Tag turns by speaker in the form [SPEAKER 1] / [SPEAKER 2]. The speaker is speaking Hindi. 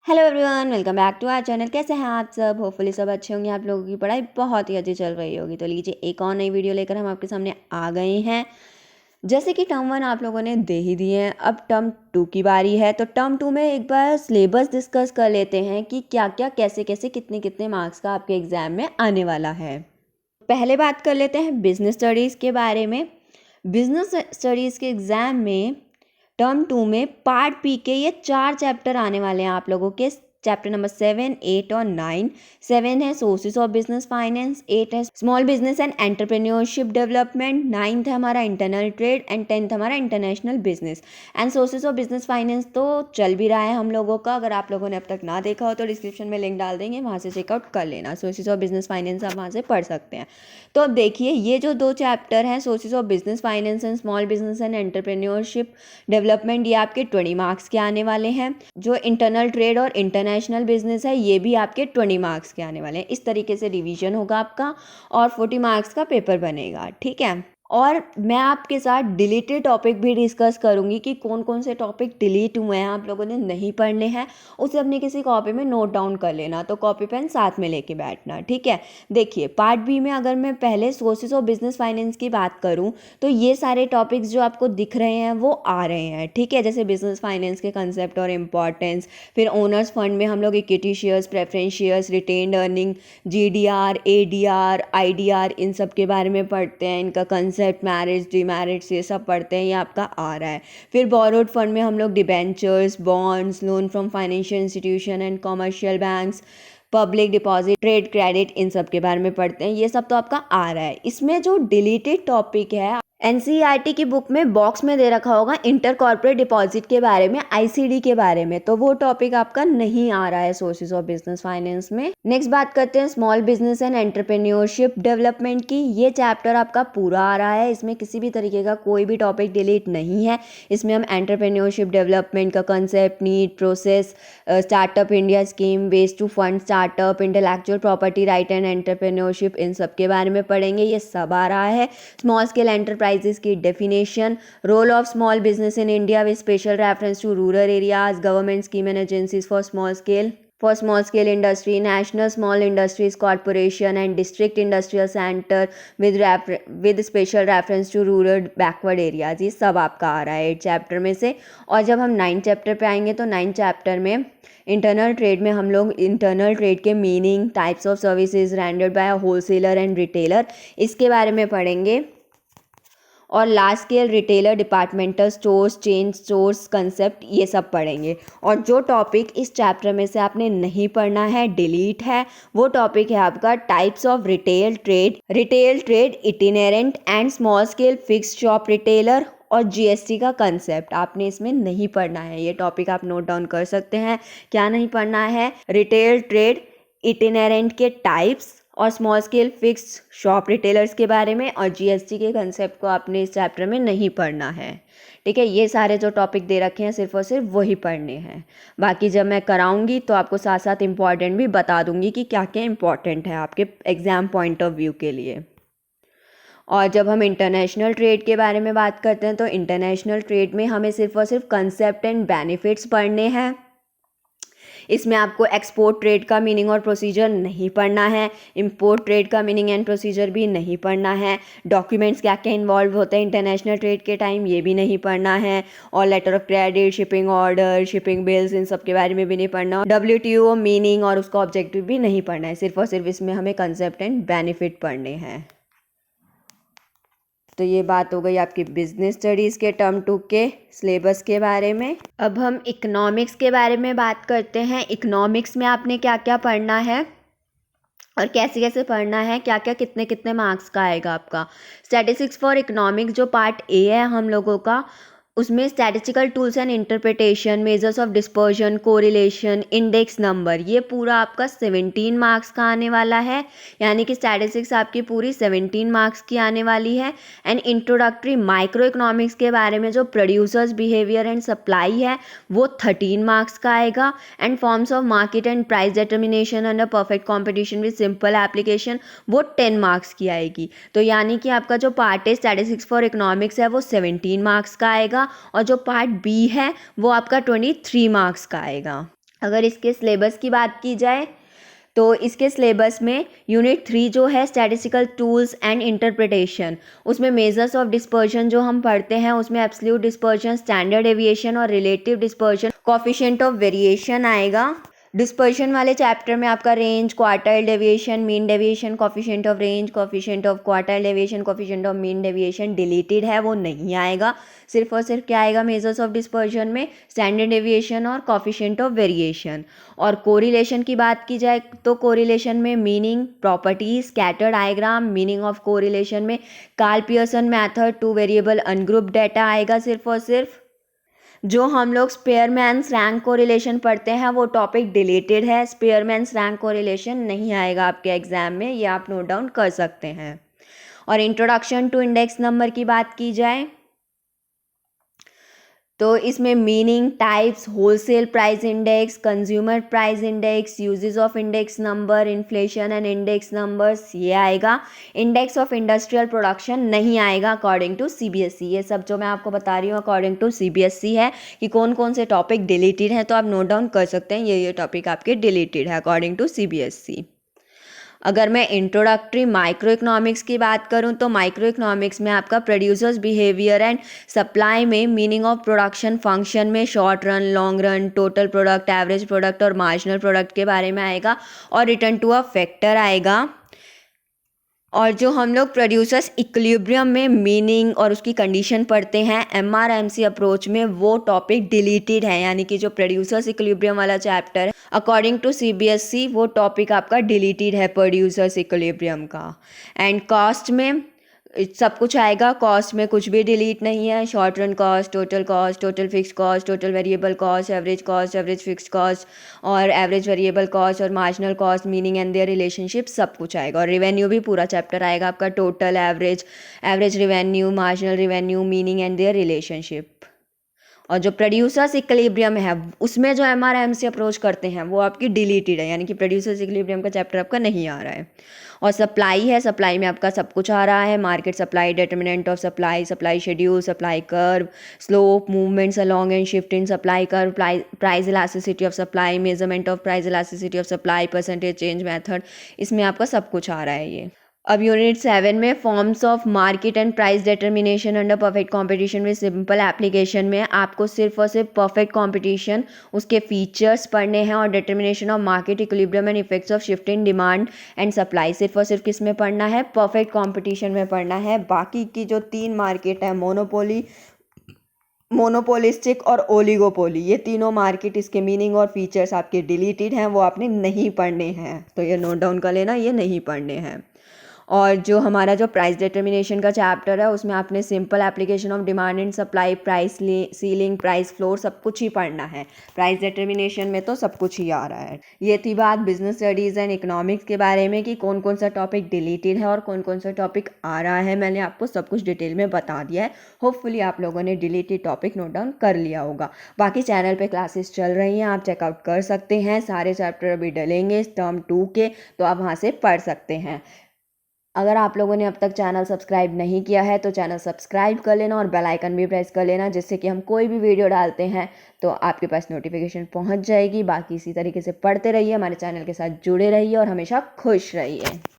[SPEAKER 1] Hello everyone, welcome back to our channel. कैसे हैं आप सब? होपफुली सब अच्छे होंगे। आप लोगों की पढ़ाई बहुत ही अच्छी चल रही होगी। तो लीजिए एक और नई वीडियो लेकर हम आपके सामने आ गए हैं। जैसे कि टर्म 1 आप लोगों ने दे ही दिए हैं, अब टर्म 2 की बारी है। तो टर्म 2 में एक बार सिलेबस डिस्कस कर लेते हैं कि क्या क्या कैसे कैसे कितने कितने मार्क्स का आपके एग्जाम में आने वाला है। पहले बात कर लेते हैं बिजनेस स्टडीज़ के बारे में। बिजनेस स्टडीज़ के एग्ज़ाम में टर्म 2 में पार्ट पी के ये 4 चैप्टर आने वाले हैं आप लोगों के। चैप्टर नंबर 7, 8 और 9। 7 है सोर्सेज ऑफ बिजनेस फाइनेंस, 8 है small business and entrepreneurship development, 9th है हमारा इंटरनल ट्रेड एंड 10th हमारा international business and sources of business finance. तो चल भी रहा है हम लोगों का। अगर आप लोगों ने अब तक ना देखा हो तो डिस्क्रिप्शन में लिंक डाल देंगे, वहाँ से चेकआउट कर लेना। सोर्सेज ऑफ बिजनेस फाइनेंस आप वहाँ से पढ़ सकते हैं। तो अब देखिए, ये जो 2 चैप्टर हैं, sources of business finance and small business and entrepreneurship development, ये आपके 20 मार्क्स के आने वाले हैं। जो इंटरनल ट्रेड और इंटरनेशनल बिजनेस है, ये भी आपके 20 मार्क्स के आने वाले हैं। इस तरीके से रिवीजन होगा आपका और 40 मार्क्स का पेपर बनेगा, ठीक है। और मैं आपके साथ डिलीटेड टॉपिक भी डिस्कस करूंगी कि कौन कौन से टॉपिक डिलीट हुए हैं, आप लोगों ने नहीं पढ़ने हैं, उसे अपनी किसी कॉपी में नोट डाउन कर लेना। तो कॉपी पेन साथ में लेके बैठना, ठीक है। देखिए, पार्ट बी में अगर मैं पहले सोर्सेज ऑफ बिजनेस फाइनेंस की बात करूं तो ये सारे टॉपिक्स जो आपको दिख रहे हैं वो आ रहे हैं, ठीक है। जैसे बिजनेस फाइनेंस के कंसेप्ट और इम्पॉर्टेंस, फिर ओनर्स फंड में हम लोग equity shares, preference shares, retained earning, GDR, ADR, IDR, इन सब के बारे में पढ़ते हैं। इनका कंसेप्ट, मैरिज, डीमैरिज, ये सब पढ़ते हैं, ये आपका आ रहा है। फिर बोरोड फंड में हम लोग debentures, bonds, loan from financial institution and commercial banks, public deposit, trade credit, इन सब के बारे में पढ़ते हैं। ये सब तो आपका आ रहा है। इसमें जो डिलीटेड टॉपिक है, एनसीईआरटी की बुक में बॉक्स में दे रखा होगा इंटर कॉर्पोरेट डिपॉजिट के बारे में, आईसीडी के बारे में, तो वो टॉपिक आपका नहीं आ रहा है सोर्सेज ऑफ बिजनेस फाइनेंस में। नेक्स्ट बात करते हैं small business and entrepreneurship development की। ये चैप्टर आपका पूरा आ रहा है, इसमें किसी भी तरीके का कोई भी टॉपिक डिलीट नहीं है। इसमें हम एंटरप्रेन्योरशिप डेवलपमेंट का concept, need, process, startup India scheme, ways to fund startup, intellectual property right and entrepreneurship, इन सब के बारे में पढ़ेंगे। ये सब आ रहा है। स्मॉल स्केल एंटरप्राइजेस की definition, role of small business in India with special reference to rural areas, government scheme and agencies for small scale industry, national small industries corporation and district industrial centre with special reference to rural backward areas, ये सब आपका आ रहा है 8 चैप्टर में से। और जब हम 9 चैप्टर पे आएंगे तो 9 चैप्टर में इंटरनल ट्रेड में हम लोग इंटरनल ट्रेड के meaning, types of services rendered by wholesaler and retailer, इसके बारे में पढ़ेंगे। और large scale retailer, departmental stores, chain stores concept, ये सब पढ़ेंगे। और जो टॉपिक इस चैप्टर में से आपने नहीं पढ़ना है, डिलीट है, वो टॉपिक है आपका types of retail trade, itinerant and small scale fixed shop retailer, और जीएसटी का कंसेप्ट आपने इसमें नहीं पढ़ना है। ये टॉपिक आप नोट डाउन कर सकते हैं। क्या नहीं पढ़ना है? रिटेल ट्रेड, इटिनेरेंट के टाइप्स और small scale fixed shop retailers के बारे में, और जीएसटी के कंसेप्ट को आपने इस चैप्टर में नहीं पढ़ना है, ठीक है। ये सारे जो टॉपिक दे रखे हैं सिर्फ और सिर्फ वही पढ़ने हैं। बाकी जब मैं कराऊंगी तो आपको साथ साथ इम्पॉर्टेंट भी बता दूंगी कि क्या क्या इम्पॉर्टेंट है आपके एग्जाम पॉइंट ऑफ व्यू के लिए। और जब हम इंटरनेशनल ट्रेड के बारे में बात करते हैं तो इंटरनेशनल ट्रेड में हमें सिर्फ और सिर्फ कंसेप्ट एंड बेनिफिट्स पढ़ने हैं। इसमें आपको एक्सपोर्ट ट्रेड का मीनिंग और प्रोसीजर नहीं पढ़ना है, इंपोर्ट ट्रेड का मीनिंग एंड प्रोसीजर भी नहीं पढ़ना है, डॉक्यूमेंट्स क्या क्या इन्वॉल्व होते हैं इंटरनेशनल ट्रेड के टाइम, ये भी नहीं पढ़ना है, और letter of credit, shipping order, shipping bills, इन सब के बारे में भी नहीं पढ़ना, WTO मीनिंग और उसका ऑब्जेक्टिव भी नहीं पढ़ना है। सिर्फ और सिर्फ इसमें हमें कंसेप्ट एंड बेनिफिट पढ़ने हैं। तो ये बात हो गई आपकी बिजनेस स्टडीज़ के टर्म 2 के सिलेबस के बारे में। अब हम इकोनॉमिक्स के बारे में बात करते हैं। इकोनॉमिक्स में आपने क्या क्या पढ़ना है और कैसे कैसे पढ़ना है, क्या क्या कितने कितने मार्क्स का आएगा आपका। स्टैटिस्टिक्स फॉर इकोनॉमिक्स जो पार्ट ए है हम लोगों का, उसमें statistical tools and interpretation, measures of dispersion, correlation, index number, ये पूरा आपका 17 मार्क्स का आने वाला है। यानी कि स्टैटिस्टिक्स आपकी पूरी 17 मार्क्स की आने वाली है। एंड इंट्रोडक्टरी माइक्रो इकोनॉमिक्स के बारे में जो प्रोड्यूसर्स बिहेवियर एंड सप्लाई है वो 13 मार्क्स का आएगा। And forms of market and price determination under perfect competition with simple application, वो 10 मार्क्स की आएगी। तो यानी कि आपका जो पार्ट है स्टैटिस्टिक्स फॉर इकोनॉमिक्स है वो 17 मार्क्स का आएगा, और जो पार्ट बी है वो आपका 23 मार्क्स का आएगा। अगर इसके सिलेबस की बात की जाए तो इसके सिलेबस में यूनिट 3 जो है स्टैटिस्टिकल टूल्स एंड इंटरप्रिटेशन, उसमें मेजर्स ऑफ डिस्पर्शन जो हम पढ़ते हैं उसमें एब्सोल्यूट डिस्पर्शन, स्टैंडर्ड डेविएशन और relative dispersion, coefficient of variation आएगा। डिस्पर्शन वाले चैप्टर में आपका range, quartile deviation, mean deviation, coefficient of range, coefficient of quartile deviation, coefficient of mean deviation deleted है, वो नहीं आएगा। सिर्फ और सिर्फ क्या आएगा मेजर्स ऑफ डिस्पर्शन में, स्टैंडर्ड डेविएशन और कोफिशिएंट ऑफ वेरिएशन। और कोरिलेशन की बात की जाए तो कोरिलेशन में meaning, properties, scatter diagram, meaning of correlation में Karl Pearson method, two variable ungrouped data आएगा। सिर्फ और सिर्फ जो हम लोग स्पेयरमैन्स रैंक कोरिलेशन पढ़ते हैं वो टॉपिक डिलीटेड है, स्पेयरमैन्स रैंक कोरिलेशन नहीं आएगा आपके एग्जाम में, ये आप नोट डाउन कर सकते हैं। और इंट्रोडक्शन टू इंडेक्स नंबर की बात की जाए तो इसमें meaning, types, wholesale price index, consumer price index, uses of index number, inflation and index numbers, ये आएगा। इंडेक्स ऑफ इंडस्ट्रियल प्रोडक्शन नहीं आएगा अकॉर्डिंग टू सीबीएसई। ये सब जो मैं आपको बता रही हूँ अकॉर्डिंग टू सीबीएसई है कि कौन कौन से टॉपिक डिलीटेड हैं, तो आप नोट डाउन कर सकते हैं ये टॉपिक आपके डिलीटेड है अकॉर्डिंग टू सीबीएसई। अगर मैं इंट्रोडक्टरी माइक्रो इकोनॉमिक्स की बात करूं तो माइक्रो इकोनॉमिक्स में आपका प्रोड्यूसर्स बिहेवियर एंड सप्लाई में मीनिंग ऑफ प्रोडक्शन फंक्शन में short run, long run, total product, average product और मार्जिनल प्रोडक्ट के बारे में आएगा। और रिटर्न टू अ फैक्टर आएगा। और जो हम लोग प्रोड्यूसर्स इक्विलिब्रियम में मीनिंग और उसकी कंडीशन पढ़ते हैं एमआरएमसी अप्रोच में, वो टॉपिक डिलीटेड है, यानी कि जो प्रोड्यूसर्स इक्विलिब्रियम वाला चैप्टर है अकॉर्डिंग टू सीबीएसई वो टॉपिक आपका डिलीटेड है प्रोड्यूसर्स इक्विलिब्रियम का। एंड कॉस्ट में सब कुछ आएगा, कॉस्ट में कुछ भी डिलीट नहीं है। Short run cost, total fix cost, total variable cost, average fix cost और एवरेज वेरिएबल कॉस्ट और marginal cost, meaning and their relationship, सब कुछ आएगा। और रिवेन्यू भी पूरा चैप्टर आएगा आपका, total, average revenue, marginal revenue, meaning and their relationship. और जो प्रोड्यूसर्स इक्विलिब्रियम है उसमें जो एमआरएमसी अप्रोच करते हैं वो आपकी डिलीटेड है, यानी कि प्रोड्यूसर्स इक्विलिब्रियम का चैप्टर आपका नहीं आ रहा है। और सप्लाई है, सप्लाई में आपका सब कुछ आ रहा है, market supply, determinant of supply, supply schedule, supply curve, slope, movements along and shift in supply curve, price elasticity of supply, measurement of price elasticity of supply, percentage change method, इसमें आपका सब कुछ आ रहा है ये। अब यूनिट 7 में forms of market and price determination under perfect competition में सिंपल एप्लीकेशन में आपको सिर्फ और सिर्फ परफेक्ट कंपटीशन, उसके फीचर्स पढ़ने हैं और determination of market equilibrium and effects of shift in demand and supply सिर्फ और सिर्फ किस में पढ़ना है, परफेक्ट कंपटीशन में पढ़ना है। बाकी की जो 3 मार्केट है मोनोपोलिस्टिक और ओलिगोपोली, ये तीनों मार्केट, इसके मीनिंग और फीचर्स आपके डिलीटेड हैं, वो आपने नहीं पढ़ने हैं, तो ये नोट डाउन कर लेना, ये नहीं पढ़ने हैं। और जो हमारा जो प्राइस डिटर्मिनेशन का चैप्टर है उसमें आपने simple application of demand and supply, price ceiling, price floor, सब कुछ ही पढ़ना है। प्राइस डिटर्मिनेशन में तो सब कुछ ही आ रहा है। ये थी बात बिजनेस स्टडीज़ एंड इकोनॉमिक्स के बारे में कि कौन कौन सा टॉपिक डिलीटेड है और कौन कौन सा टॉपिक आ रहा है। मैंने आपको सब कुछ डिटेल में बता दिया है। होपफुली आप लोगों ने डिलीटेड टॉपिक नोट डाउन कर लिया होगा। बाकी चैनल पे क्लासेस चल रही हैं, आप चेकआउट कर सकते हैं। सारे चैप्टर अभी डलेंगे टर्म 2 के, तो आप वहाँ से पढ़ सकते हैं। अगर आप लोगों ने अब तक चैनल सब्सक्राइब नहीं किया है तो चैनल सब्सक्राइब कर लेना और बेल आइकन भी प्रेस कर लेना, जिससे कि हम कोई भी वीडियो डालते हैं तो आपके पास नोटिफिकेशन पहुंच जाएगी। बाकी इसी तरीके से पढ़ते रहिए, हमारे चैनल के साथ जुड़े रहिए और हमेशा खुश रहिए।